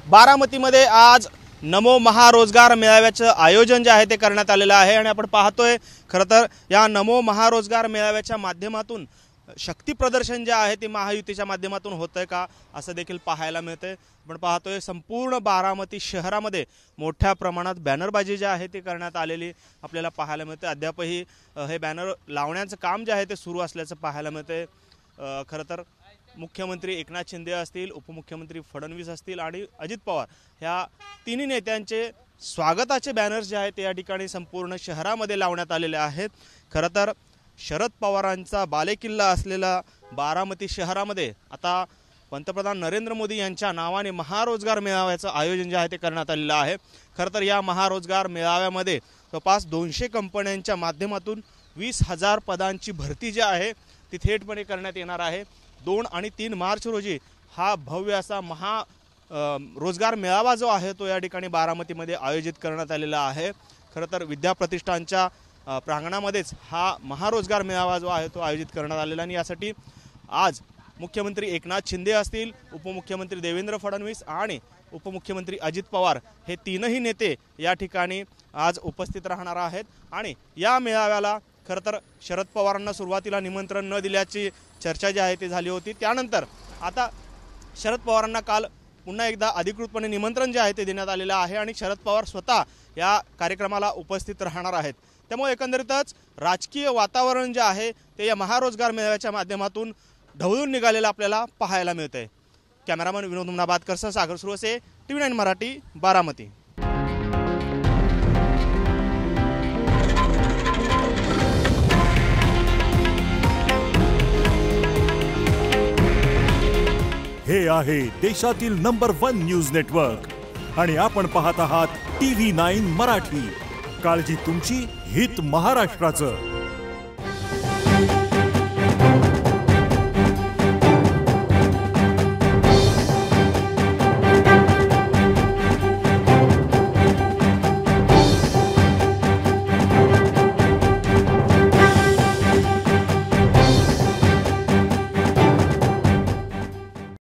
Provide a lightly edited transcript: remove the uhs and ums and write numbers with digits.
बारामतीमध्ये आज नमो महारोजगार मेळाव्याचं आयोजन जे आहे ते करण्यात आलेलं आहे आणि आपण पाहतोय खरं तर या नमो महारोजगार मेळाव्याच्या माध्यमातून शक्ती प्रदर्शन जे आहे ते महायुतीच्या माध्यमातून होतंय का असं देखील पाहायला मिळतंय। आपण पाहतोय संपूर्ण बारामती शहरामध्ये मोठ्या प्रमाणात बॅनरबाजी जे आहे ते करण्यात आलेली आपल्याला पाहायला मिळते। अद्यापही हे बॅनर लावण्याचं काम जे आहे ते सुरू असल्याचं पाहायला मिळतंय। खरं तर मुख्यमंत्री एकनाथ शिंदे असतील, उपमुख्यमंत्री फडणवीस असतील आणि अजित पवार ह्या तिन्ही नेत्यांचे स्वागताचे बॅनर्स जे आहेत ते या ठिकाणी संपूर्ण शहरामध्ये लावण्यात आलेले आहेत। खरं तर शरद पवारांचा बालेकिल्ला असलेला बारामती शहरामध्ये आता पंतप्रधान नरेंद्र मोदी यांच्या नावाने महारोजगार मेळाव्याचं आयोजन जे आहे ते करण्यात आलेलं आहे। खरं तर या महारोजगार मेळाव्यामध्ये जवळपास 200 कंपन्यांच्या माध्यमातून 20,000 पदांची भरती जी आहे ती थेटपणे करण्यात येणार आहे। 2 आणि 3 मार्च रोजी हा भव्य असा रोजगार मेळावा जो आहे तो या ठिकाणी बारामतीमध्ये आयोजित करण्यात आलेला आहे। खरं तर विद्याप्रतिष्ठानच्या प्रांगणामध्येच हा महारोजगार मेळावा जो आहे तो आयोजित करण्यात आलेला आणि यासाठी आज मुख्यमंत्री एकनाथ शिंदे असतील, उपमुख्यमंत्री देवेंद्र फडणवीस आणि उपमुख्यमंत्री अजित पवार हे तीनही नेते या ठिकाणी आज उपस्थित राहणार आहेत। आणि या मेळाव्याला खरं तर शरद पवारांना सुरुवातीला निमंत्रण न दिल्याची चर्चा जी आहे ती झाली होती। त्यानंतर आता शरद पवारांना काल पुन्हा एकदा अधिकृतपणे निमंत्रण जे आहे ते देण्यात आलेलं आहे आणि शरद पवार स्वतः या कार्यक्रमाला उपस्थित राहणार आहेत। त्यामुळे एकंदरीतच राजकीय वातावरण जे आहे ते या महारोजगार मेळाव्याच्या माध्यमातून ढवळून निघालेलं आपल्याला पाहायला मिळतंय। कॅमेरामन विनोद मुनाबादकरसह सागर सुरवसे, TV9 मराठी, बारामती। हे आहे देशातील नंबर 1 न्यूज नेटवर्क आणि आपण पाहत आहात TV9 मराठी। काळजी तुमची, हित महाराष्ट्राचं।